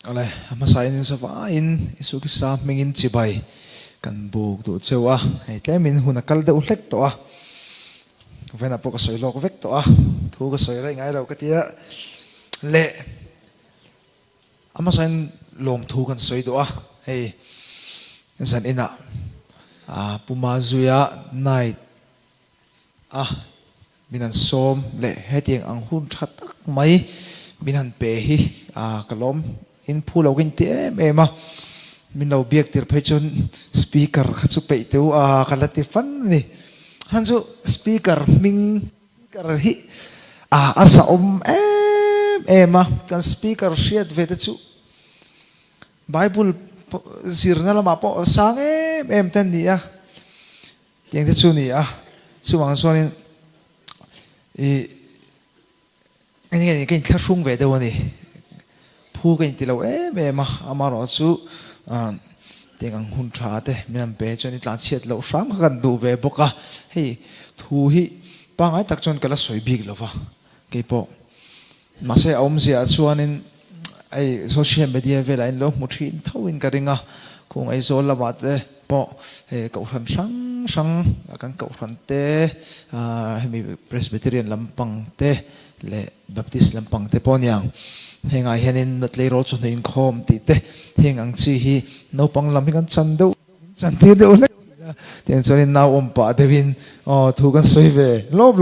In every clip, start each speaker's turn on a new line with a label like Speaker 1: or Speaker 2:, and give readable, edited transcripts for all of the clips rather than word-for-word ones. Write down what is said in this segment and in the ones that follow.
Speaker 1: ale masain sa vain isu ki sa mingin chibai kan buk tu chewa he tlemin huna kal de ulek to a vena po ka soi lok vek to a thu ka soi rai ngai lo ka tia le amasain lom thu kan soi do a hey san ina pumazuya night minan som le hetiang ang hun thatak mai minan pe hi kalom in phulo gin te ema min lo biak tir phechon speaker khachu pe teu kalati fan ni hanju speaker ming speaker hi asa ema kan speaker shiat vete chu bible zirna lama po sang em tan ni tiang te chu ni chuwang sonin anh cái thắt sung về đâu này phu cái tỷ lệ em mà nó chú tiếng anh hun trả thế mình bé cho nên làm chuyện lâu sáng gần đủ về bốc hey thu hi bang ai tác chọn cái là soi big lo va cái bộ mà sẽ ông gì cho nên ai social media về lại lo một chuyện thâu in cái ringa cùng ai rồi là bạn thế bộ cậu phần sáng sáng cái cậu phần thế hay Presbyterian Lampang thế le Baptist Lampang te ponyang henga hianin natlei rol chon in khom ti te hengang chi hi no panglam hi kan chan ti deuh le ten chonin naw ompa devin thu kan soi ve lob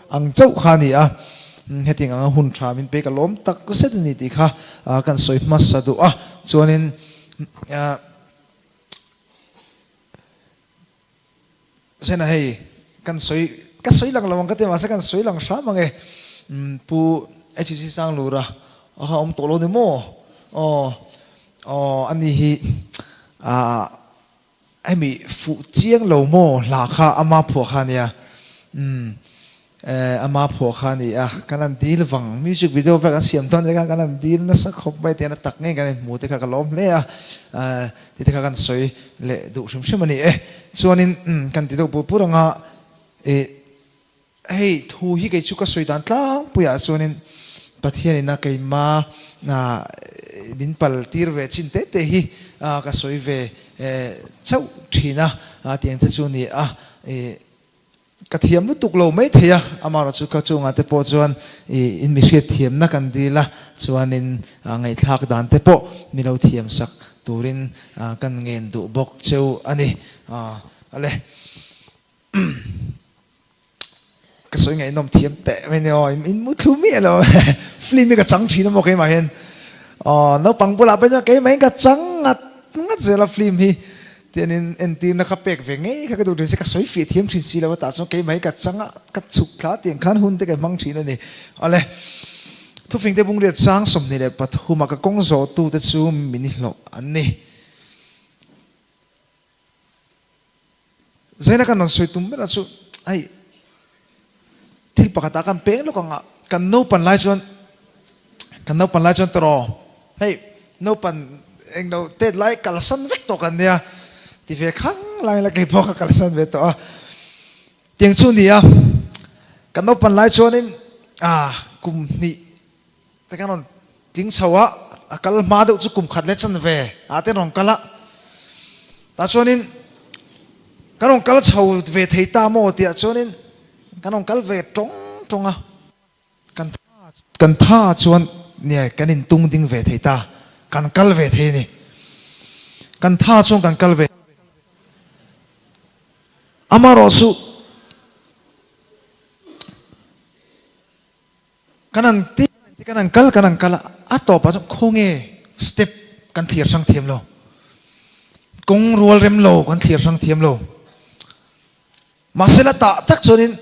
Speaker 1: ang chau khani heting ang hun tha min pe ka lom tak set ni ti kha kan soi mas sadu chonin sena hei kan soi lang lawang ka te ma sa kan soi lang sha mangi pu HC sang lura om tolo ni mo ani hi ai mi fu chiang lo mo la kha ama pho kha nia ama pho kha ni kanan dil wang music video va kan siam ton ka kanan dil na sa khop bai te na tak nge kan mu te kha ka lom le ti te kha kan soi le du shim shim ani chuanin kan ti do pu puranga hey thu hi cái chu ka soi dan tlang puya chuanin pathian na kai ma na min pal tir ve chin te hi ka soi ve chau thina tiang te chu ni ka thiam lu tuk lo mai theya amara chu ka chu nga te po chuan in mi hriat thiam na kan dila chuanin ngai thak dan te po mi lo thiam sak turin kan ngen du bok cheu ani ale cái số ngày nôm thiêm tệ mình rồi mình muốn thú mía rồi phim cái trắng chỉ nó một cái mà hiện nó bằng bula bây giờ cái mấy cái trắng ngắt giờ là phim hi thì nên anh tin nó khắp bẹc về ngay cái đồ đấy sẽ cái soi phỉ thiêm chỉ xí là cái tạo cho cái mấy cái trắng cái chụp khá tiền khán hun cái măng chỉ này ale thu phim cái bung liệt sáng sớm này là bắt thu mà cái công số tu cái chú mình lộ anh này giờ nó cái nó soi tum là chú ai til pakata kan peng lo kan no pan lai chon tro hey no pan eng no te lai kalsan vek to kan nia ti ve khang lai la kai phok kalsan ve to tiang chu ni kan no pan lai chon in kum ni te kan on ting chawa akal ma do chu kum khat le chan ve te rong kala ta chon in kan rong kal chau ve thei ta mo ti chon in kan ông kal ve trong kan tha chuan ne kan in tung ding ve thei ta kan kal ve thei ni kan tha chung kan kal ve amaro su kanan ti kanan kal ato pa khonge step kan thiar sang thiam lo kong rual rem lo kan thiar sang thiam lo masela ta tak chonin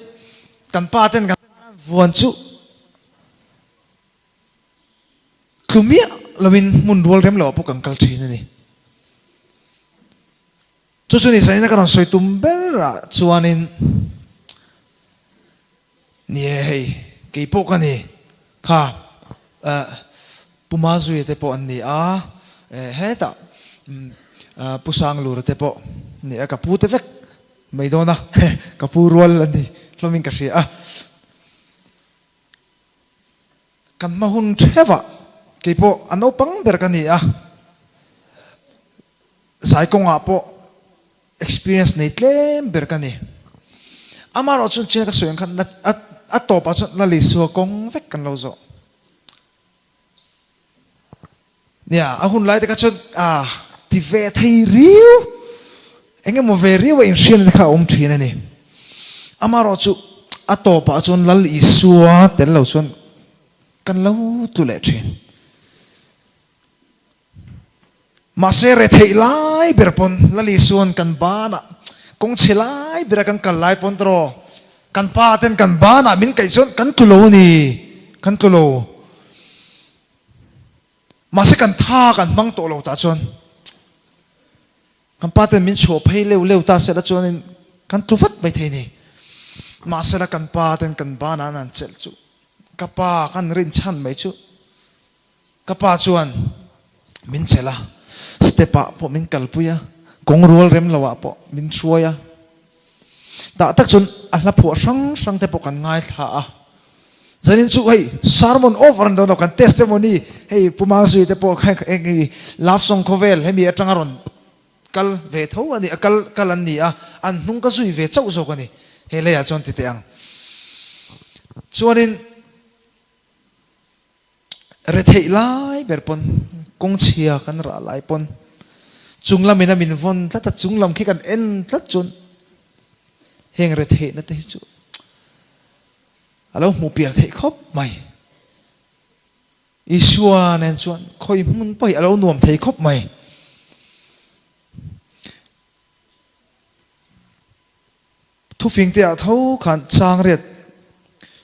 Speaker 1: kan pa ten kan vuan chu klumia lomin mun rual rem lo pu kan kal thina ni chu ni sai na kan soi tum bera chuanin ni hei ke po kan ni kha pumazu te po an ni heta pusang lur te po ni ka pu te vek mai dona ka pu rual ani lomin ka ria kan ma hun theva cái po anh ốp băng bер cái này sai công à po experience này lem bер cái này amar ochun che ka soyang khan at to pa chon la li so kong vek kan lo zo nia a hun lai te ka chon ti ve thei riu engem mo ve riu in shin kha thina ni amar ochu at to pa chon la li so tel lo chon kan lo tu le thin ma se re thei lai ber pon la li suan kan ba na kong chilai bira kan kalai pontro kan pa ten kan ba na min kai chon kan tulo ni kan tulo ma se kan tha kan mang to lo ta chon kan pa ten min cho phei leu ta se la chon kan tu vat bai thei ni ma se la kan pa ten kan ba na nan chel chu ka pa kan rin chan mai chu ka pa chuan min chela stepa po min kalpuya kong rual rem lawa po min chuaya ta tak chun ala phu sang te po kan ngai tha zanin chu hei sermon over and down kan testimony hei puma sui te po khai love song khovel hemi atanga ron kal ve tho ani kal an ni an hnung ka sui ve chau zo ka ni he le ya chon ti te ang chuanin re thei lai berpon kong chia kan ra lai pon chunglam ina min von tata chunglam khi kan en tlat chun heng re the na te chu alo mu pial thei khop mai isua nen chuan khoi mun pai alo nuam thei khop mai thu fing te a tho khan chang ret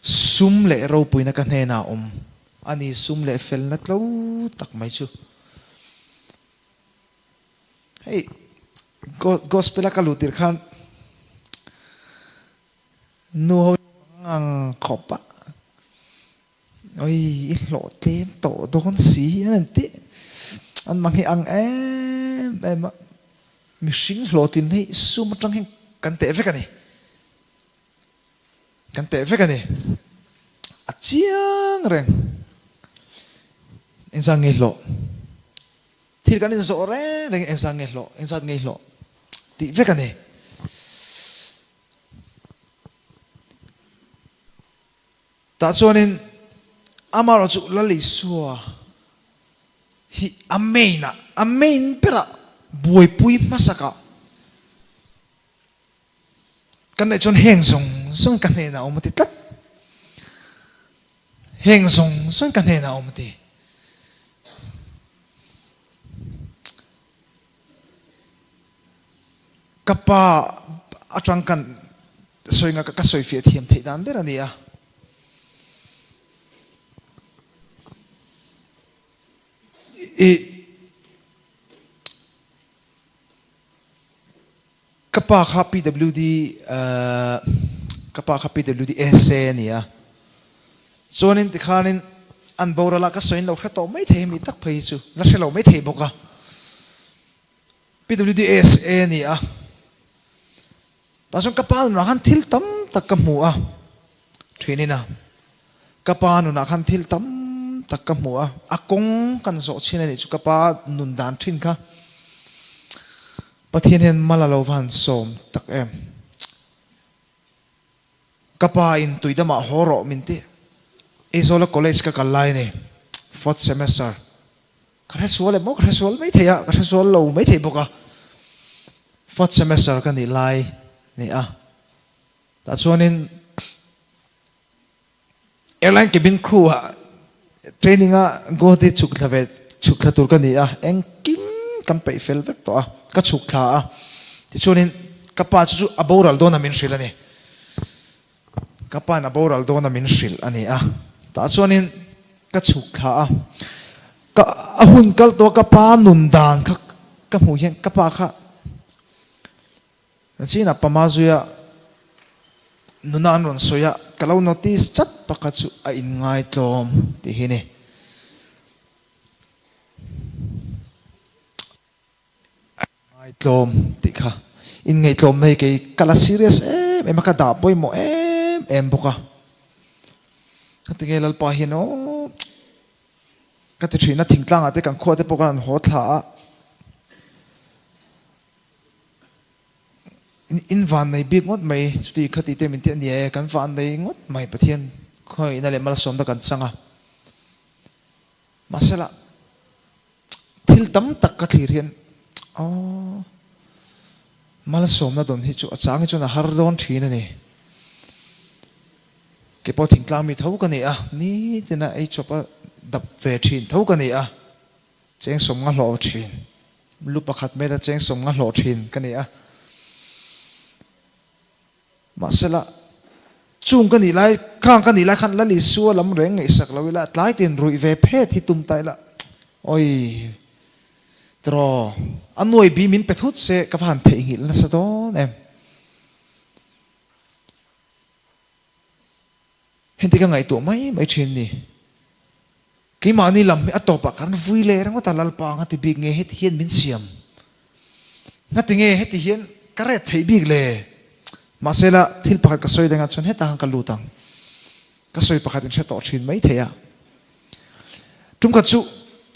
Speaker 1: sum le ro puina kan he na ani sum le fel na tlo tak mai chu hey gospel ka lutir khan nu ang khopa oi lo tem to don si an ti an mang hi ang em mi sing lo tin hi sum tang hin kan te ve ka ni a chiang reng in sang ngi lo thil kan in zo re reng in sang ngi lo ti ve ka ni ta chuanin amaro chu lali suwa hi amein pera buai pui masaka kan nei chon heng song kan he na omati tat heng song kan he na omati kapa atang kan soinga ka soi fi thiam thei dan ber ania kapa kha PWD essay ania chuanin tikhanin an borala ka soin lo khato mai thei mi tak phei chu la shelo mai thei boka PWD essay ania ta song kapa nu han thil tam tak ka mu thinina kapa nu na han thil tam tak ka mu akong kan zo chine ni chu kapa nun dan thin kha pathian hen malalo van som tak em kapa in tuidama horo minti izola college ka kalai ne 4th semester kresole mo kresol mai theya kresol lo mai thei boka 4th semester kan ni lai ni ta chuanin airline cabin crew training go ti chukla tur kan ni eng kim kan pe fel vek to ka chukla ti chuanin kapa chu aboral dona min shil ani kapa na aboral dona min shil ani ta chuanin ka chukla ka ahun kal to kapa nun dan kha ka mu hian kapa kha china pamazuya nunan ron soya kalau notice chat pakachu a in ngai tlom ti hini ngai tlom ti kha in ngai tlom nei ke kala serious em ka da poi mo em boka katigel al pa hino cái thứ nó thỉnh tlang à thế càng khoa thế bộ cái hốt thả in van này biết ngót mày thì khát thì mình thiện nhẹ cái van này ngót mày bát thiên khơi này mà sống đó cần sang à mà sẽ là thil tấm tắc cái thì hiện mà sống đó đồn hi chu sáng hi chu là har don thi này cái bộ thỉnh tlang mi thấu cái này à ní thế này ấy chụp đập về thìn thấu cái này à chén sống ngã lò thìn lúc bạc hạt mẹ đã chén sống ngã lò thìn cái này à mà sẽ là chung cái này lại khang cái này lại khăn lại xua lắm rèn ngày sạc lâu lại lái tiền rủi về phê thì tum tay là ôi trò anh nuôi bị mình bết hút sẽ các bạn thấy nghĩ là sao đó em hiện tại cái ngày tuổi mấy chuyện này cái mà ni làm ở tổ bạc anh vui lệ rằng ta lal pa ngắt bị nghe hết hiền min xiêm ngắt nghe hết hiền cái này thấy bị lệ mà sẽ là thil pakhat ka soi dengan chon heta hang ka lutang ka soi pakhat in seto thin mai theya tum ka chu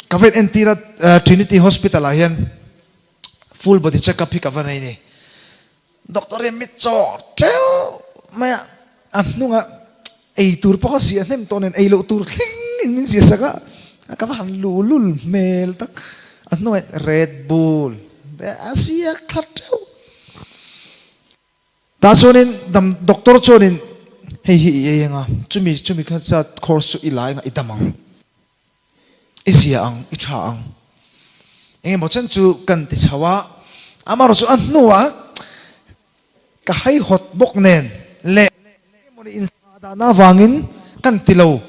Speaker 1: ka vet entira Trinity Hospital a hian full body check up hi ka vanai ni doctor em mit cho treo ma anunga ei tur pa si anem tonen ei lo tur thing min si saka ka van lulul mel tak anoi Red Bull asia khateu ta chonin dam doctor chonin hei hi nga chumi kha cha course ilai nga itamang isia ang icha ang enge mo chan chu kan ti chawa amaro chu an nuwa ka hai hot bok nen le mo ni in da na wangin kan tilo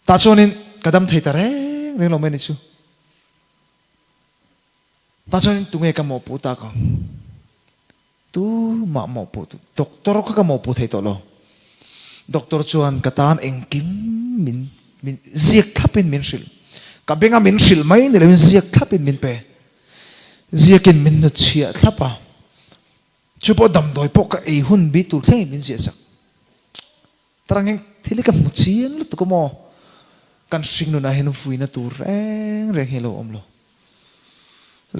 Speaker 1: ta chonin kadam thei tare reng lo meni chu ta chonin tunge ka mo puta ka tu ma mo pu doctor ka mo pu thei to lo doctor chuan katan engkim min ziak thapin min sil ka benga min sil mai ni le ziak thapin min pe ziakin min nu chia thapa chupo dam doi po ka ei hun bi tu thlei min zia sak tarangeng thili ka mu chiang lu tu ko mo kan sing nu na hen fui na tur reng helo omlo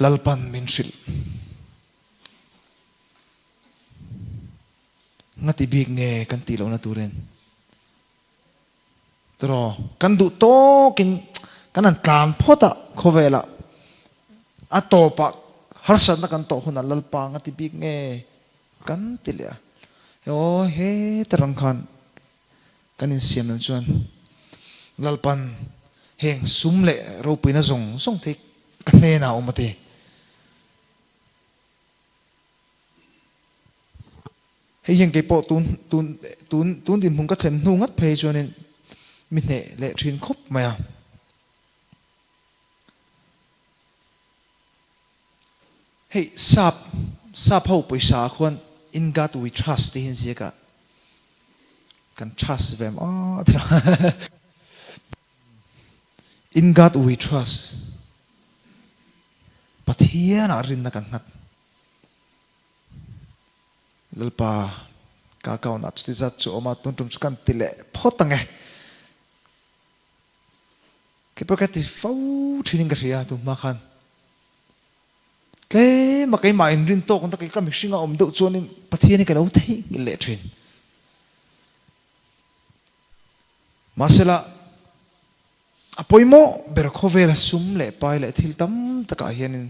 Speaker 1: lalpan min sil ngati big nge kan tilo na turen tro kan du to kin kan an tlan phota khovela atopa harsan na kan to huna lalpa ngati big nge kan tilia o he tarang khan kan in siam nan chuan lalpan heng sumle ro pina zong song thik kan ne na omate hay những cái bộ tún tìm hùng các thần nu ngắt phê cho nên mình hệ lệ truyền khúc mà hey sap hậu bồi sa khoan in God we trust thì hình gì cả can trust them in God we trust but here na rin na kan ngat lalpa ka kaw na chuti za chu oma tum chukan tile photange ke pakati fau thining ka ria tu ma khan tle ma kai ma in rin to kon ta kai ka mixinga om do chuanin pathiani ka lo thei le thin masela apoimo ber khovela sum le pai le thil tam taka hianin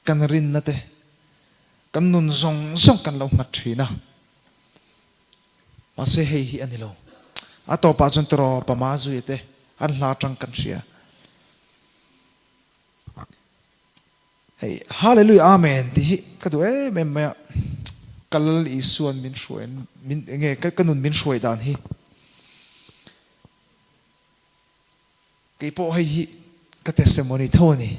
Speaker 1: kan rin na te kan nun zong kan lo mat thina ma se hei hi anilo ato pa chon tro pa ma zu ite an hla tang kan sia hey hallelujah amen ti ka du mem ma kal i suan min shuen min nge ka kanun min shoi dan hi ke po hei hi ka testimony thoni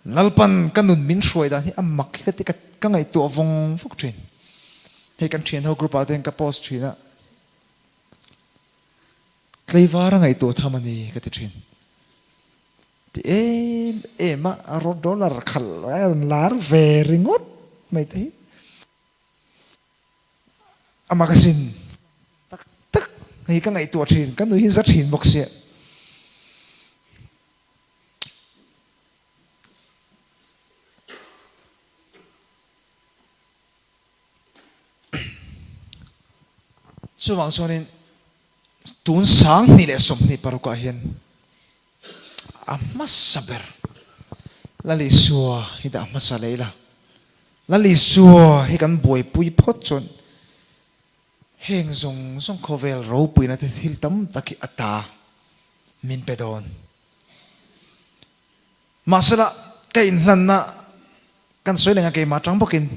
Speaker 1: lalpan kanun min shoi dan hi amak ka ti ka ngai tu vong fuk thin he kan thian ho group aten ka post thina tleivara ngai tu thamani ka ti thin ti ma ro dollar khal lar very ngot mai te amakasin tak ngay cái ngày tuổi thìn cái núi rất thìn bọc xịa chú vang cho nên tuôn sáng ni lệ sum ni paruka hiền amas saber lali suwa hida amas leila lali suwa hi kan boi pui phot chon heng zong zong khovel ro pui na te thil tam taki ata min pedon masala kain hlan na kan soi lenga ke ma tang bokin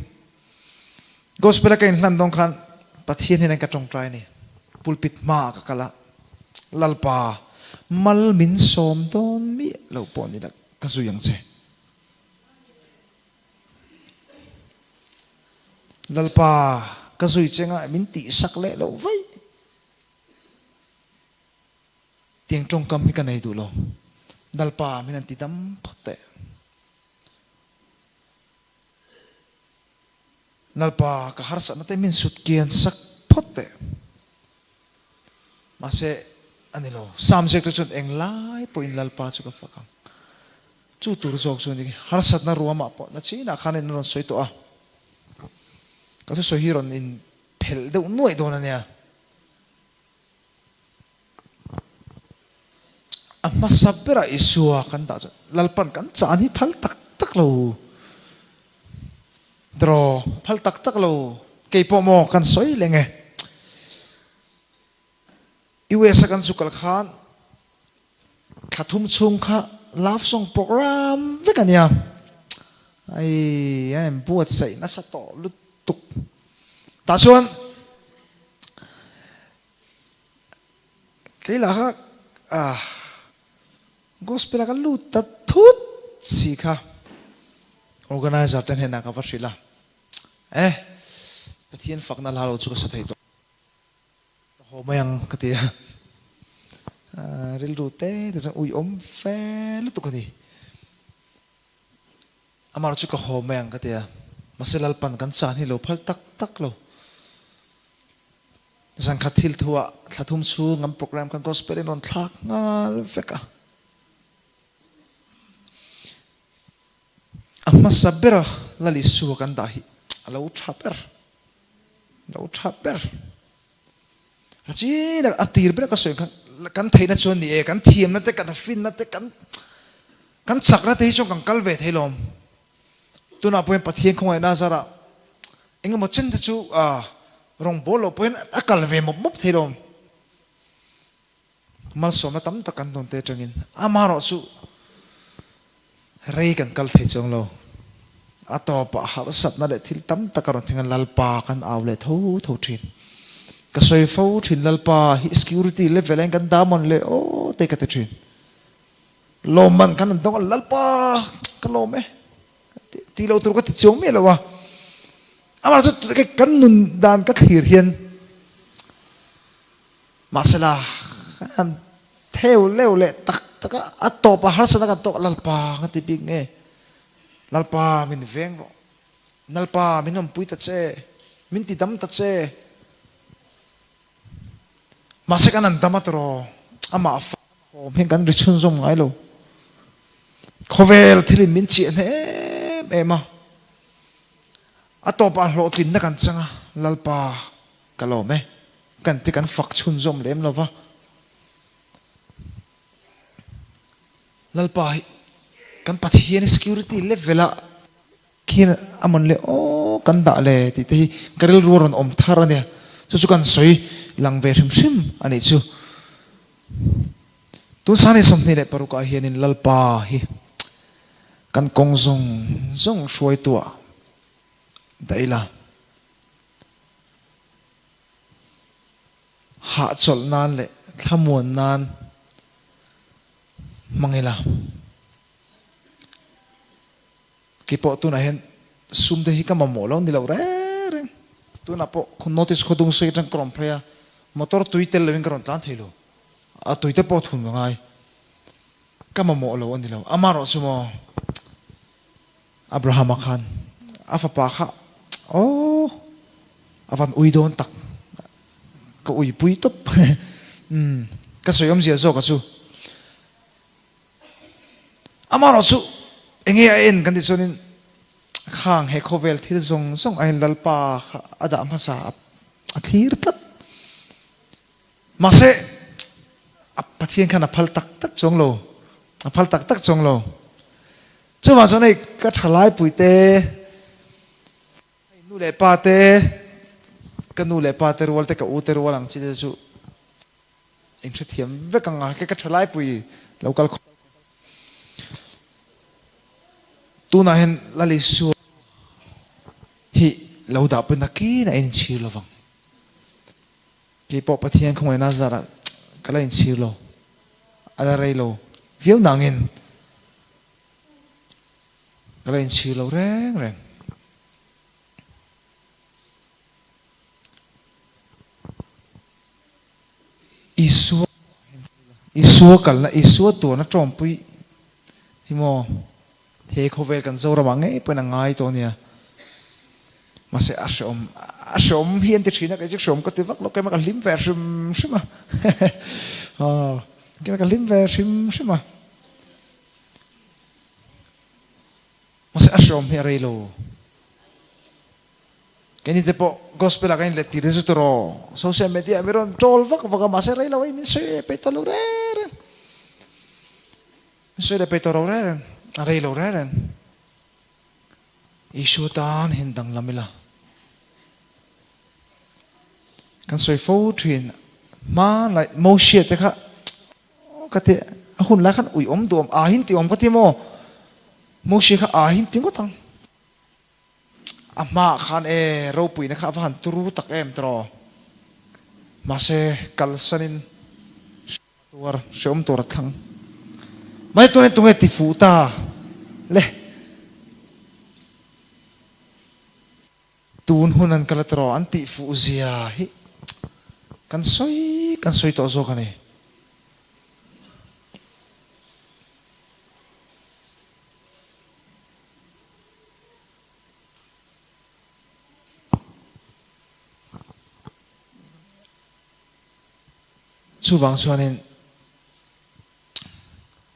Speaker 1: gospel kain hlan dong khan pathian hian ka tong trai ni pulpit ma ka kala lalpa mal min som don mi lo pon ni da ka su yang che lalpa ka sui chenga min ti sak le lo vai tiang trong kam hi ka nei du lo lalpa min an ti dam phote lalpa ka har sa na te min sut kian sak phote mase anilo subject to chun eng lai point lalpa chu ka fakang chu tur jok chu ni har sat na ruama po na chi na khanen ron soi to a ka thu so hiron in phel de noi do na nia amma sabera isua kan da lalpan kan chani phal tak tak lo dro phal tak tak lo ke pomo kan soi lenge iwe sakan sukal khan khathum chung kha love song program vekania ai em buat sai na sa to lut tuk ta chuan keila ha gospel ka lut ta thut si kha organizer ten hena ka vasila pathian fakna lalo chu ka sa thei to ho mayang katia ril rute ta ui om fe lu to kani amar chu ka ho mayang katia maselal pan kan chan hi lo phal tak tak lo san khathil thua thlathum chu ngam program kan gospel in on thak ngal veka amma sabera lali su kan da hi lo thaper chi na atir ber ka soi kan theina chon ni e kan thiam na te kan fin na te kan chak na te hi chong kan kalve thailom tuna poin pathian khongai na zara engam chen te chu rong bolo poin akal ve mop mop thailom mal som na tam takan don te changin amaro chu rei kan kal thei chong lo atopa har sat na le thil tam takaron thingan lalpa kan awle tho tho thin ka soi fo thin lalpa hi security level en kan damon le o te ka te thin loman kan dong lalpa ka lo me ti lo tur ka ti chong me lo wa amar chu ke kan nun dan ka thir hian masala kan theu leu le tak taka atopa har sa ka to lalpa ka ti big nge lalpa min veng ro lalpa min om pui ta che min ti dam ta che mase kan an damatro ama fa men kan richun zom ngai lo khovel thilin min chi ne ema atopa hlo tin na kan changa lalpa kalome kan ti kan fak chun zom lem lova lalpa kan pathian security levela kin amon le o kan da le ti te karil ruron om thara ne chu kan soi lang ve hrim ani chu tu sani somni le paruka hian in lalpa hi kan kong zong shuai tua daila ha chol nan le thamuan nan mangila kipo tu na hen sum de hi ka mamolo ni lo re tu na po notice khodung sei tang krom phaya motor tuitel lewin karon tlan thailo a tuite po thun ngai ka mamolo ani lo amaro sumo abraham khan afa pa kha o avan uidon tak ka ui pui top cái sợi ông gì rồi cái chú ama rồi chú anh ấy anh cái gì cho nên khang he khovel thil zong zong anh lalpa ada mà sa thir tất mà sẽ pathian khana phal tak tak chong lo phal tak tak chong lo chú mà cho này cái thalai pui te nu le pa te cái nu le pa te rual te ka u te rual ang chi te chú anh sẽ thiam với càng cái thalai pui local tu na hen la li su hi lo da pen na ki na en chi lo vang ki po pathian không ai na zara cái la en chi lo ala rei lo viu nangin cái la en chi lo reng reng isu kal na isu tu na trom pui hi mo thế không về cần dâu ra bằng ấy bên ngay tôi nè mà sẽ اشom hiền thì chỉ là cái chiếc sớm có tiêu vắt lo cái mà cái lim về sớm sớm mà cái mà cái lim về sớm sớm mà sẽ اشom hiền rồi lo cái này thì bộ gospel là cái này thì rất là social media mới rồi troll vắt vắt mà sẽ rồi lo ấy mình sẽ bị tao rồi mình sẽ bị tao rồi aray lo ren isu tan hin dang lamila kan soi fo thin ma lai mo she te kha ka te hun la khan ui om dom a hin ti om ka ti mo she kha a hin ti ko tang ama khan e ro pui na kha van turu tak em tro ma se kal sanin tuar som tor thang mai tu ne tu nge ti fu ta le tun hunan kala tro an ti fu zia hi kan soi to zo kan e chu wang chuanin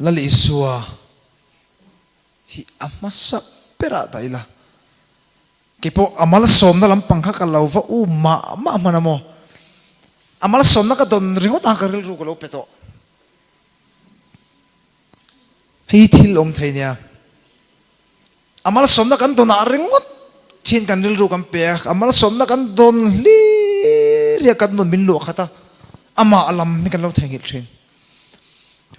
Speaker 1: lali suwa hi amasa pera daila kepo amal som na lam pangkha ka lova u ma manamo amal som na ka don ringot ang karil ru ko lo peto hi thil om thainia amal som na kan don ringot thin kan ril ru kan pe amal som na kan don li ria kan don min lo khata ama alam mi kan lo thangil thin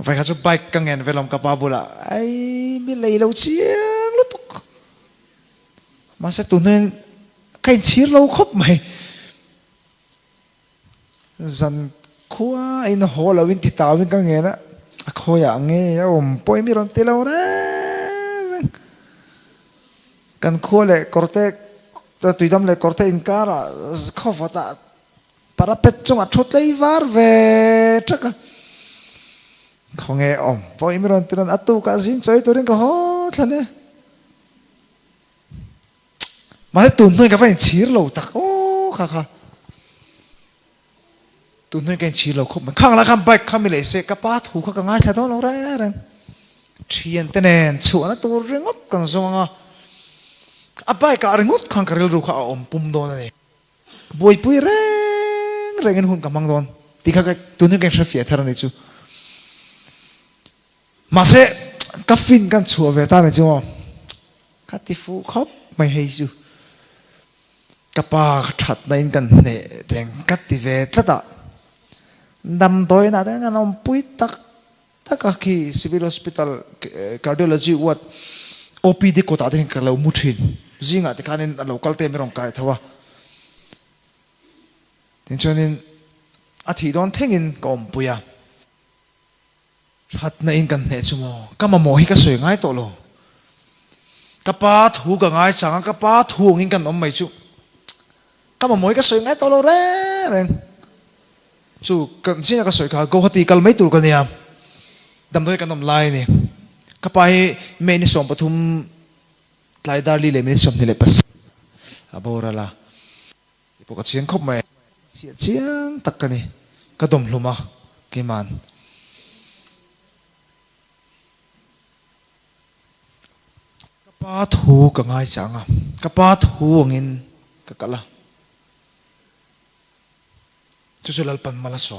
Speaker 1: phải khá cho bike căng ngàn về lòng cặp ba bồ là ai biết lấy lâu chiang lúc tục mà sẽ tụi nên cái chiếc lâu khóc mày dần khua ai nó hồ là bên thịt tàu bên căng ngàn á khôi à nghe ôm bôi mi rong tê lâu đấy cần khua lại corte tụi đâm lại corte in cara khóc vào ta parapet trong à chốt lấy var về chắc à không nghe ổn, bởi vì mình tiền ăn tu cả dính chơi tôi đến cả hết thật đấy, mà tụi tôi cái phải chỉ lẩu tắc, ô khá khá, tụi tôi cái chỉ lẩu không, mình khăng là khăng bạch khăng mình lấy xe cái bát thủ khăng ngay thay đó lâu đấy, rồi, chuyện tên này chuyện nó tôi riêng ngót còn xong à, à bạch cả riêng ngót khăng cái lẩu khăng ổn bùm đó này, bùi bùi riêng riêng hun cầm mang đó, thì cái tụi tôi cái sẽ phải thay này chứ. Mà sẽ các phim kan chùa về ta này chứ không? Các tỷ phú khóc mày hay chứ? Các bà thật này kan nè đèn các tỷ về tất cả nằm đôi na đèn ông bui tắc tất cả khi civil hospital cardiology what OPD có ta đèn cái lâu mút hin riêng à thì cái nên local tem rong cái thôi thế cho nên à thì đón thấy in có ông bui àhat na in kan ne chumo kama mo hi ka soi ngai to lo kapa thu ka ngai changa kapa thu ngin kan om mai chu kama mo hi ka soi ngai to lo re ren chu kan sin ka soi ka go hati kal mai tur ka nia dam doi kan om lai ni kapa hi me ni som pathum tlai dar li le me som ni le pas abora la ipo ka chiang khop mai chiang tak ka ni ka dom hluma cái màn pa thu ka ngai changa ka pa thu ngin ka kala chu chu lalpan mala so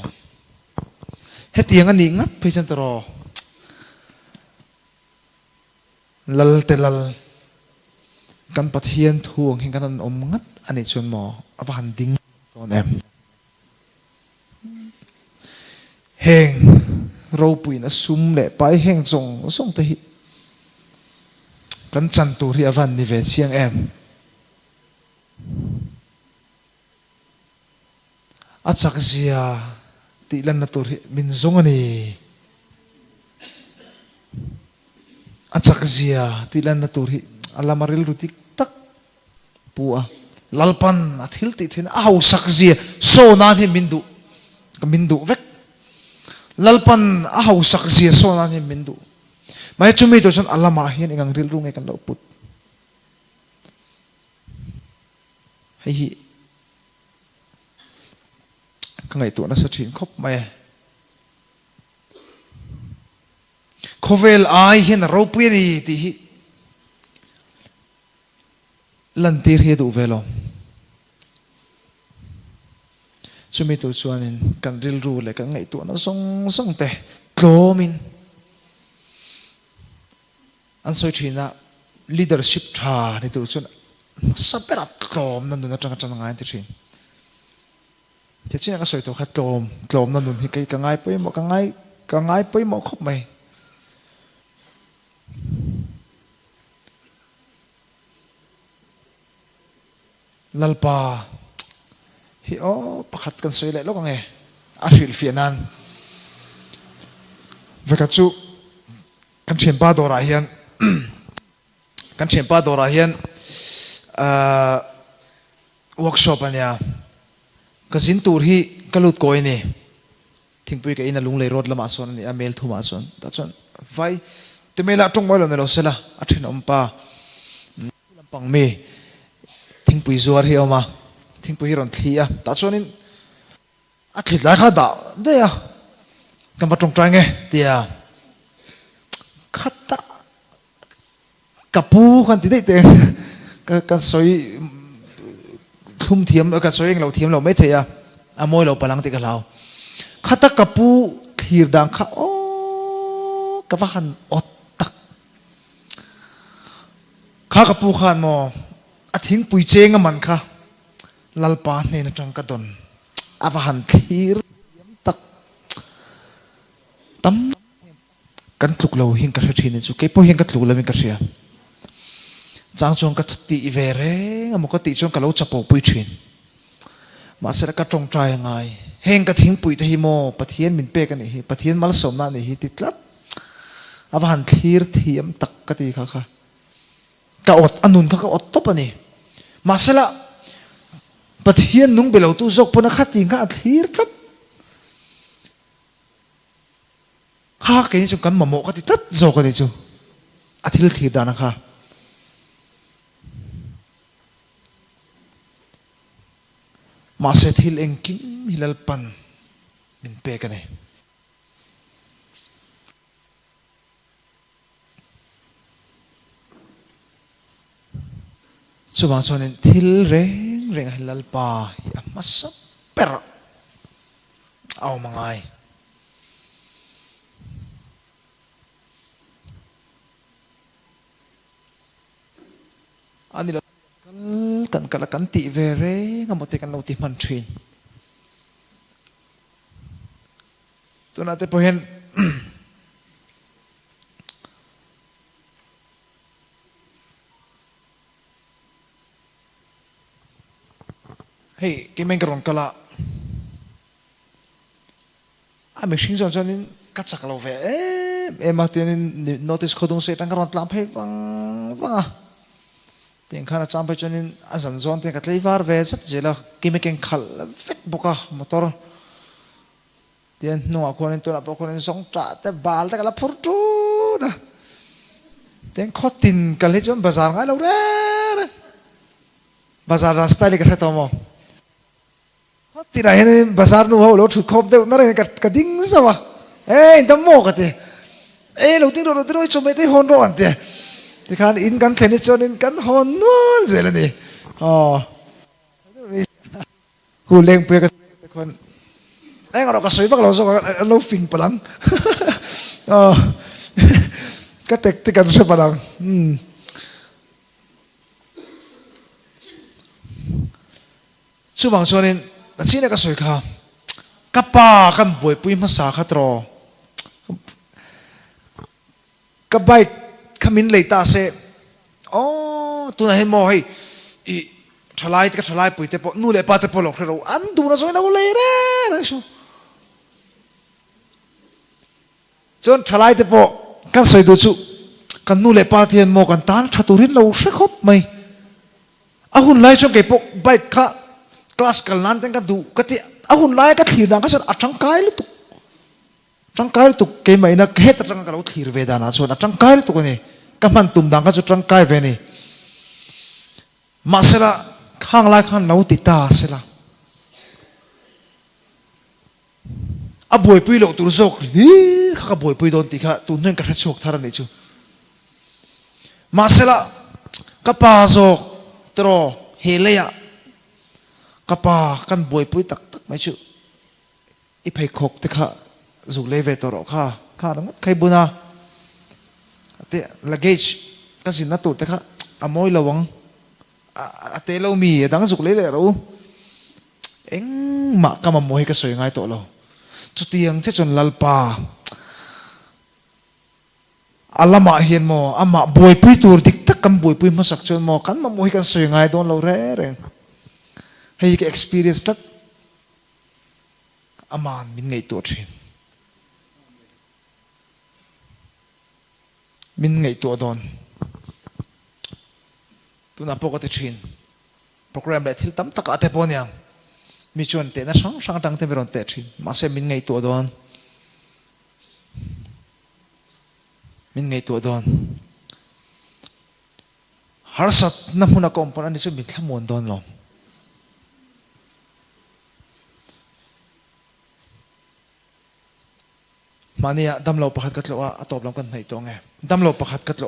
Speaker 1: hetiang ani ngat phejan taro lal telal kan pathian thu ngin kan om ngat ani chun mo awan ding ton em heng ro pui na sum le pai heng chong song te hi kan chan tu ri avan ni ve chiang em achak zia ti lan na tur min zong ani achak zia ti lan na tur hi alamaril rutik tak puwa lalpan athil ti thin au sak zia so nan hi mindu ka mindu vek lalpan au sak zia so nan hi mindu mai chumi to chon alama hian engang ril rung e kan lo put hei hi kangai to na sa thin khop mai khovel ai hian ro pui ni ti hi lantir he du velo chumi to chuanin kan ril ru le ka ngai to na song song te tlomin an soi thina leadership tha ni tu chun sapera tlom nan na tanga tanga ngai ti thin te china ka soi to kha tlom nan nun hi kai ka ngai poi mo ka ngai poi mo khop mai lalpa hi o pakhat kan soi le lo ka nge a hril fianan vekachu kan chen pa dora hian kan chen pa dora hian workshop ania ka zin tur hi kalut koi ni thingpui ka ina lung le road lama son ni amel thuma son ta chon vai te mela tong moi lo ne lo sela a thin om pa lampang me thingpui zuar hi oma thingpui hi ron thlia ta chonin a thlit lai kha da de ya kam pa tong trai nge tia khata kapu kan ti dei te kan soi thum thiam kan soi eng lo thiam lo mai theya amoi lo palang ti ka lau khata kapu thir dang kha o ka va han ot tak kha kapu khan mo a thing pui cheng man kha lalpa ne na tang ka don ava han thir tak tam kan tluk lo hin ka thini chu ke po hin ka tluk lo min ka thia chang chong ka ti ve re amo ka ti chong ka lo chapo pui thin ma sera ka tong trai ngai heng ka thing pui te hi mo pathian min pe ka ni hi pathian mal som na ni hi ti tlat ava han thir thiam tak ka ti kha kha ka ot anun kha ka ot top ani ma sela pathian nung belo tu zok pona khati nga thir tat ha ke ni chu kan mamo ka ti tat zo ka ni chu athil thir dana kha ma se thil engkim hilal pan min pe ka nei chuwa chonin thil reng reng hilal pa hi amasa per aw mangai ani kan kala kan ti ve re ngamote kan lo ti man thin tuna te pohen hey ki men karon kala a me shin jon jonin ka chak lo ve em ma tin notice khodung se tang karon tlam phei wang tiếng khana chăm phải cho nên azan zon tiếng cắt lấy var về rất dễ là khi mấy cái khal vết boka motor tiếng nua con nên tôi là bao con nên song trả tới bal tới cái là portu đó tiếng khó tin cái lấy cho bazar ngay lâu đấy bazar rasta lấy cái tao mò khó ที่ไหนเนี่ยภาษาหนูเขาเราถูกคอมเตอร์นั่นเลยกัดดิ้งซะวะตั้งโมกันเถอะเราติ้งเราชมไม่ได้ฮอนร้อนเถอะที่ขันอินกันเทนนิสจนอินกันฮอนร้อนเสียเลยนี่อ๋อกูเลี้ยงเพื่อนกันคนเราก็สวยฟังเราส่งเราฟิงพลังอ๋อก็เตะกันใช่พลังช่วงช่วงนี้นั่นสิเนี่ยก็สวยค่ะกับป้ากันบ่อยปุยมาสาขัดรอกับใบขมิ้นเลยตาเสอ๋อตัวนั้นเห็นมอให้อีทลายที่ก็ทลายปุยแต่พอนู่นเลยป้าแต่พอหลอกเราอันดูนะสวยนะกูเลยเร่นะชูจนทลายแต่พอกันสวยดูชูกันนู่นเลยป้าที่เห็นมอกันตานชัตุรินเราเสกครบไหมอาหุ่นไล่ช่วงเก็บพวกใบข้าคลาสกันนั้นตั้งกันดูก็ที่อาหุ่นไล่ก็ถีบดังก็จะอัดจังกายเลยตุจังกายเลยตุเกมไหมนะเฮตจังกันเราถีบเวดานะส่วนอัดจังกายเลยตุกันนี่ก็มันตุ่มดังก็จะจังกายเวนี่มาเสละข้างไล่ข้างเราติดตาเสละอาบวยปุยโลตุรโซกฮีข้าบวยปุยโดนติข้าตุนเนื่องกับโชคทารันนี่จูมาเสละก็ปาโซกตรอเฮเลียกับป้ากันบวยปุยตักไม่ชื่ออีเพคกที่ข้าจุเลเวตรอข้าดังนั้นใครบุญนะเตะลักเกจกันสินนัตุที่ข้าอโมยระวังเตะเรามีดังจุเลเลยรู้มากำมโมยก็สวยง่ายตัวเราจุดที่ยังเช่นลัลปาอัลลมาเฮียนโมอามาบวยปุยตัวดิกตักกันบวยปุยมาสักจนโมกันมโมยกันสวยง่ายโดนเราเร่งให้ก็ experience ตัดอามันมินไงตัวชินมินไงตัวโดนตัวนับปกติชินโปรแกรมแบบที่ตั้มตะกะเทปอนยังมีชวนเตะนะช่างตั้งเทปรอนเตะชินมาเสมินไงตัวโดนมินไงตัวโดนฮาร์สัตน้ำมันกอมปนันนี่จะมินขมวนโดนหรอมาเนี่ยดำเราประคัดกัดเราตอบเรากันในตัวไงดำเราประคัดกัดเรา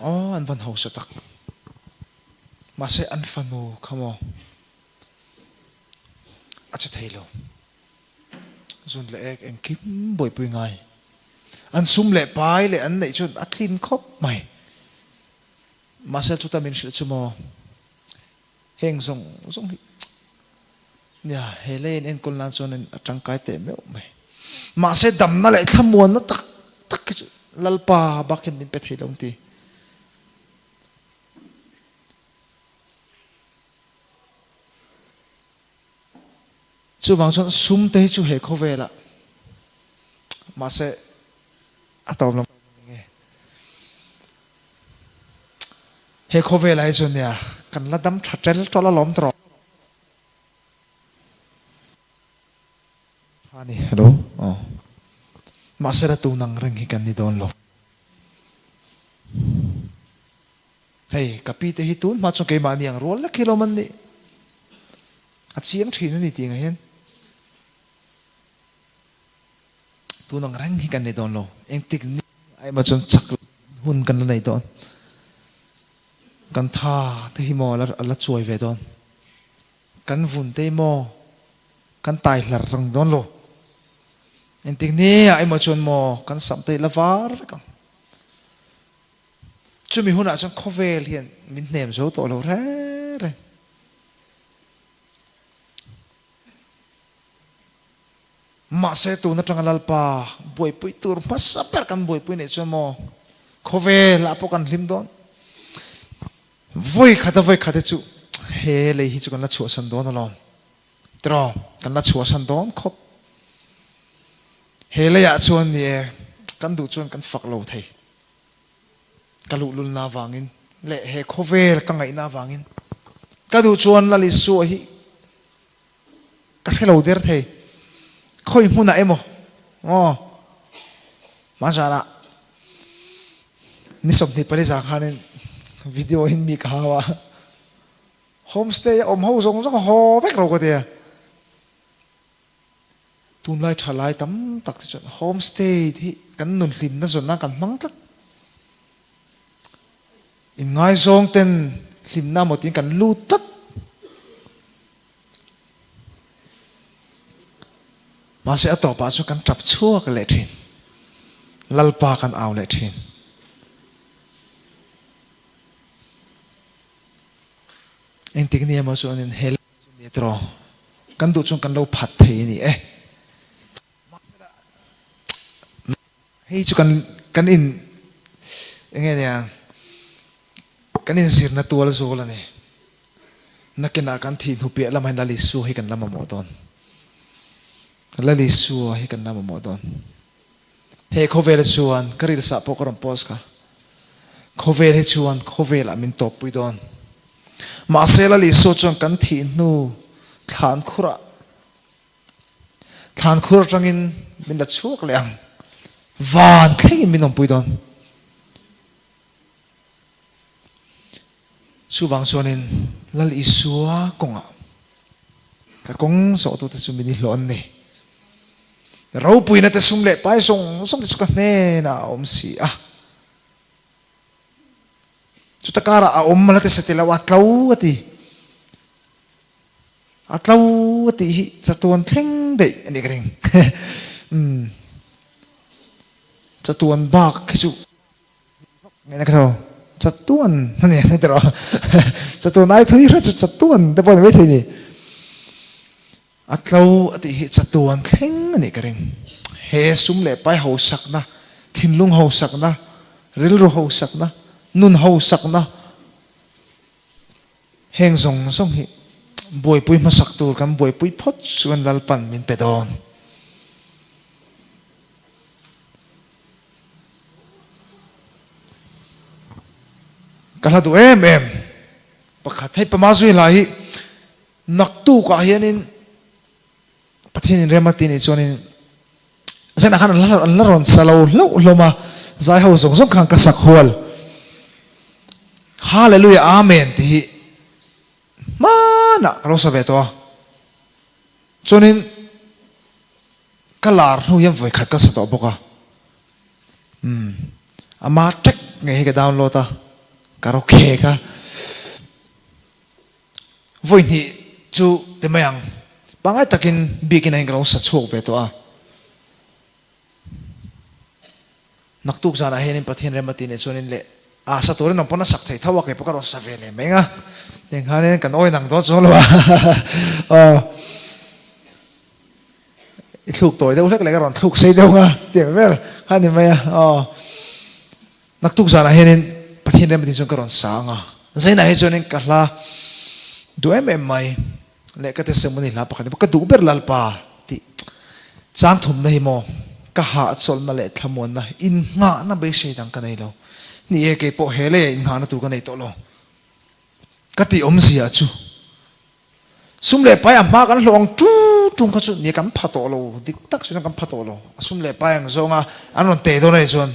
Speaker 1: อ๋ออันฟันหัวสตักมาเสอันฟันูขโมอาจจะเทโลส่วนเล็กเอ็งคิมบ่อยปุยไงอันซุ่มเละไปเลยอันไหนจนอัดลินครบไหมมาเสจุดตามินสิชั่วโมเฮงส่งเนี่ยเฮเลนเอ็นคนนั้นส่วนจังกายเต็มไหมมาเสดำนั่นแหละขมวนนั่นตักลัลปาบักเห็นเป็นเทลงทีจู่วังส่วนซุ่มเตะจู่เฮโคเวล่ะมาเสอัตอมลงเฮโคเวล่ะไอ้ส่วนเนี่ยกันละดำชัดเจนตัวละล้อมตรอนี่ฮัลโหลอ๋อมาเสด็จตูนังเร่งให้กันนี่โดนหรอเฮ้ยกับพี่เตหิตุนมาจงเกมานี่ยังรัวละกิโลมันนี่อาเชียงทีนั่นนี่ตีไงเห็นตูนังเร่งให้กันนี่โดนหรอเองติกนี่ไอ้มาจนจักหุ่นกันแล้วไหนโดนกันท่าเตหิมอแล้วช่วยเวดอนกันฝุ่นเตหิมอกันตายหลังรังโดนหรอเอ็นติงนี่ไอ้มาชนโมกันสัมเตลาวาร์ไปกันช่วยมีหุ่นอาจจะคอเวลเห็นมินเนมโซ่ตัวเราแร่มาเสตูนัดจังลัลปาบวยปุยตัวมาสับเปิดกันบวยปุยเนี่ยชนโมคอเวลอาปกันริมโดนวยขัดจูเฮเลยฮิจุกันละชัวสันโดนตลอดตรอกันละชัวสันโดนครบเฮเลยชวนเนี่ยกันดูชวนกันฝักโลไทยกันลุลุนนาวางินเละเฮโคเวลกันไงนาวางินกันดูชวนละลิสัวฮิกันให้เราเดือดไทยคอยมุนอะไรมั้งอ๋อมาจาระนี่สมนิปริจาคานินวิดีโอหินมีข่าวว่า homestay ho zong zong ho vek ro ko te tun lai thalai tam tak chon homestay thi kan nun hlim na zon na kan mang tak in ngai zong ten hlim na motin kan lu tak mà sẽ tỏ bà cho căn chập chua cái lệ thìn lalpa căn áo lệ thìn anh tiếng này mà cho nên hel metro căn tụ trong căn lâu phật thế này hay cho căn in nghe nè căn in sir na tua là zo là này na cái nào căn thìn hụp bịa làm hay là lịch sử hay căn làm mà mỏ ton la li suwa hi kan nama mo don he khovel chuan karil sa pokoram pos ka khovel he chuan khovel amin top pui don ma sela li so chuan kan thi nu than khur tangin min la chuak leang van thlengin min om pui don chuwang chuanin lal isua konga ka kong so tu ta chu min hlon ni rau pui na te sum le pai song te chuka ne na om si chu ta kara a om la te setela wa tlau ati hi chatuan thleng dei ani kring chatuan bak chu nge na kro chatuan ne ne tro chatuan ai thui ra chatuan te bon ve thei ni atlau ati hi chatuan thleng ani karing he sum le pai ho sakna thinlung ho sakna rilru ho sakna nun ho sakna heng zong song hi boi pui ma sak tur kam boi pui phot chuan lalpan min pedon kala du em pakhat thai pama zui lai naktu ka hianin pathin rematini chonin zena khan la ron salo lo loma zai ho zong zong khang ka sak hol hallelujah amen ti mana kalo sabe to chonin kalar hu yam voi khat ka sa to boka ama tek nge ka download ta karaoke ka voi ni chu te mayang bangai takin bikin ang grau sa chok ve to naktuk jana henin pathin remati ne chonin le sa torin no pona sak thai thawa ke pakaro sa vele menga teng hanen kan oi nang do cholo i thuk toy de ulek le ron thuk sei de nga tiang ver hani maya naktuk jana henin pathin remati chon karon sa nga zaina he chonin kahla du mai le ka te semuni la pakani ka du ber lalpa ti chang thum na hi mo ka ha chol na le thamon na in nga na be sei dang ka nei lo ni e ke po hele in nga na tu ka nei to lo ka ti om sia chu sum le pa ya ma kan long tu tung ka chu ni kam pha to lo dik tak chu kam pha to lo sum le pa yang zonga anon te do nei chon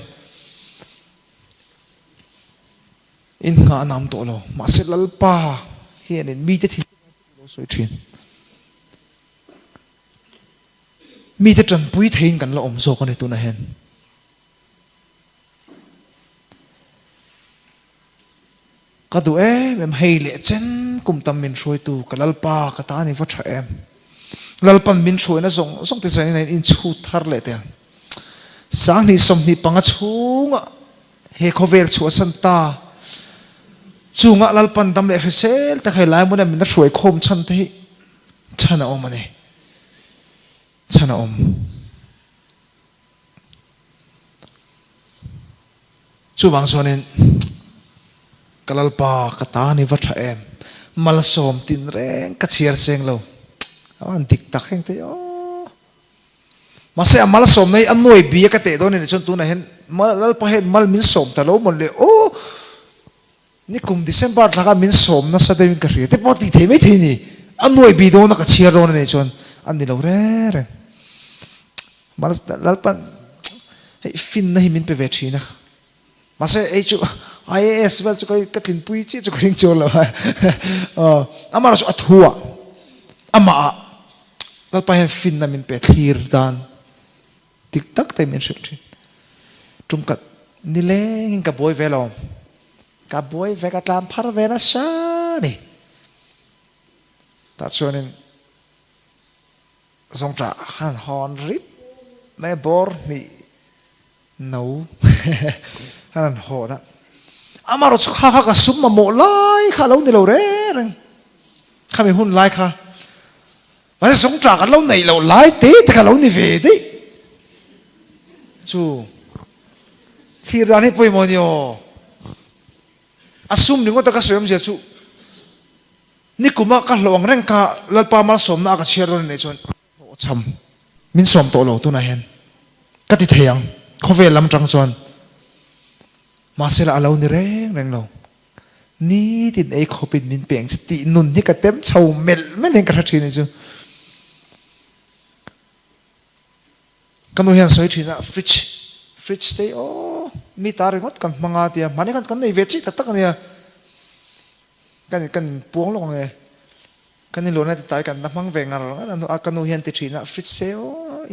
Speaker 1: in nga nam to lo ma se lalpa hian in mi te thi soi thin mi te tran pui thein kan lo om zo kan tu na hen ka du mem hei le chen kum tam min soi tu kalalpa ka ta ni va tha lalpan min soi na zong te sai in chu thar le te sang ni som ni panga chunga he khovel chu san ta chunga lalpan dam le resel ta khai lai mo na min na soi khom chan te chana om ane chana om chu wang sonin kalalpa kata ni va tha mal som tin reng ka chiar seng lo awan dik tak heng te mase amal som nei anoi bi ka te don ni chon tu na hen mal pa hen mal min som ta lo mon le ni kum December thaka min som na sa de min ka ri te poti the me the ni anoi bi do na ka chiar ron ni chon an ni lo re mal lalpan fin na hi min pe ve thina mà sẽ ấy chú IAS vậy chú cái tin bùi chứ chú cái chú là ama là chú thua ama là phải fin na mình phải thiệt đan tik tak tay mình sẽ trung cắt ni lên cái bôi về lòng cái bôi về cái làm phar về nó sa này ta cho nên dòng trả han hòn rip mẹ bor ni nấu han hòn á ama rồi ha ha cái sum mà mộ lại khá lâu đi lâu đấy khá mình hun lại khá mà dòng trả cái lâu này lâu lại thế thì cái lâu này về đấy chú khi ra hết bôi mồi nhiều assume đừng có ta cái sớm giờ chú ni kuma ka hlawang reng ka lalpa mal som na ka chero ne chon cham min som to lo tu na hen ka ti theyang khove lam tang chon ma sela alo ni reng lo ni tin ei khopin min peng ti nun ni ka tem chau mel men ka thi ni chu kanu hian soi thina fridge stay mi tar ngot kan manga tia mane kan nei ve chi tak ania kan puang lo nge kan ni lo na tai kan namang ve ngar lo anu akanu hian ti thina fridge se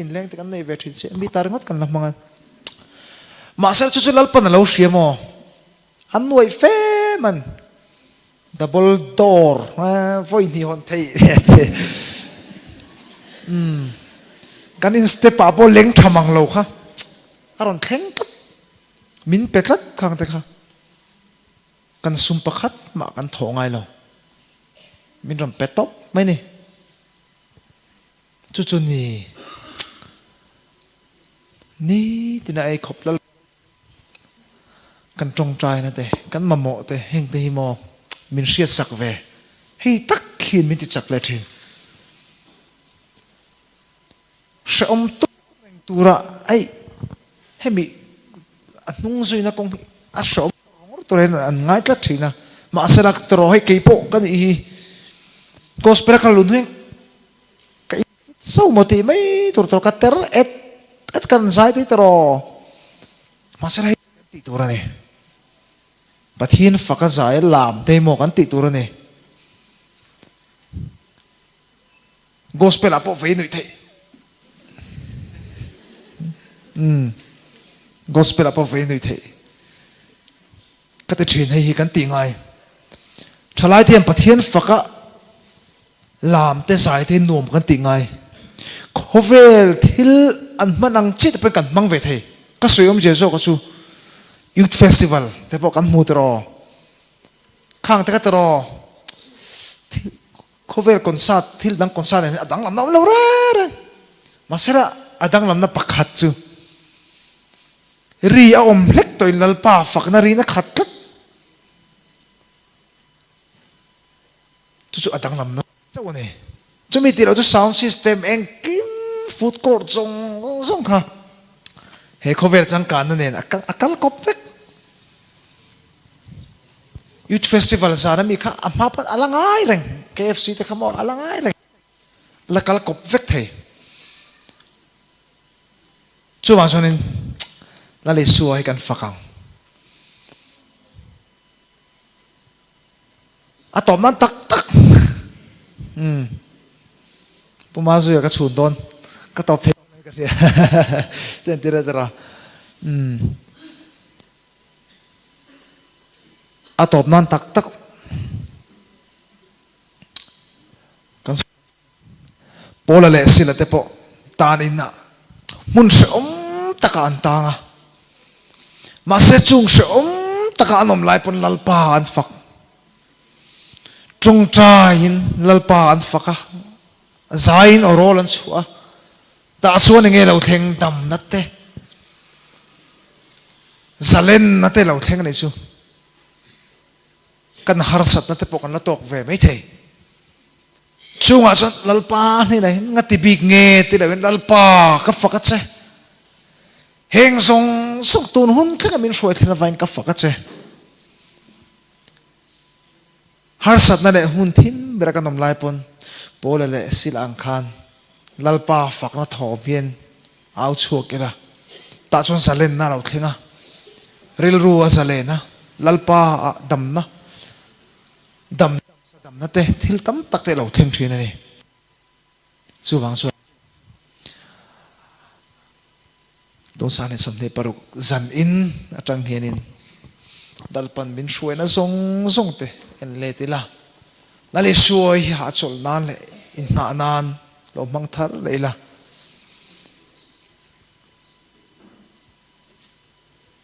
Speaker 1: in leng te kan nei ve thin se mi tar ngot kan namang ma sar chu lal pan lo hriamo an noi fe man double door voi ni hon thei kan in step up leng thamang lo kha aron theng tat min petlat khang te kha kan sumpakhat ma kan thongai lo min ram petop mai ni chu ni tina ai khoplal kan trong trai na te kan mamo te heng te hi mo min sia sak ve hei tak khin min ti chak le thin shom tu tura ai hemi anung zui na kong a shom to ren an ngai tla thina ma serak tro hei keipo kan i gospel ka lun heng kai so moti mai tur ka ter et kan zai ti tro ma sera ti tur ne pathin faka zai lam te mo kan ti tur ne gospel apo ve nui the gospel apo ve nui the ka te thin hei kan ti ngai thalai thiam pathian faka lam te sai te nom kan ti ngai khovel thil an manang chit pe kan mang ve thei ka soyom je zo ka chu youth festival te po kan mu tro khang te ka tro khovel concert thil dang concert ne adang lam lo re masera adang lam na pakhat chu ri a om hlek toin lalpa fak na ri na khat tat chu adang lam na chaw ne chumi ti lo chu sound system eng kim food court zong kha he khover chang kan na nen akal kopek youth festival zara mi kha ama pa alangai reng KFC te khamo alangai reng lakal kopek thei chu wa chonin la le suai kan fakang atom nan tak pumazu ya ka chun don ka top the ka sia ten tira tira atop nan tak kan pola le sila te po tanin na mun se taka antanga ma se chung se taka anom lai pon lalpa an fak chung train lalpa an faka zain orol an chua ta suan nge lo theng dam natte zalen nate lo theng nei chu kan harsat nate po kan la tok ve mai thei chunga chan lalpa ni nei ngati big nge ti la lalpa ka faka che heng song tun hun thla min shoi thla vain ka faka che harsat na le hun thim bera kan nom lai pon pola le silang khan lalpa fakna thom hian au chuak ila ta chon salen na lo thlenga ril ru azalena lalpa damna dam na te thil tam tak te lo thleng thin ani chu wang chu don san somne paruk zan in atang hianin dalpan bin shuena zong zong te en le tila nale shuai ha chol nan le in na nan lo mang thar leila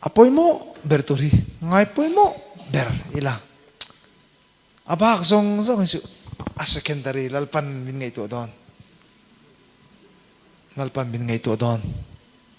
Speaker 1: apoimo bertori ngai poimo ber ila abak zong zong su a secondary lalpan bin ngai to don lalpan bin ngai to don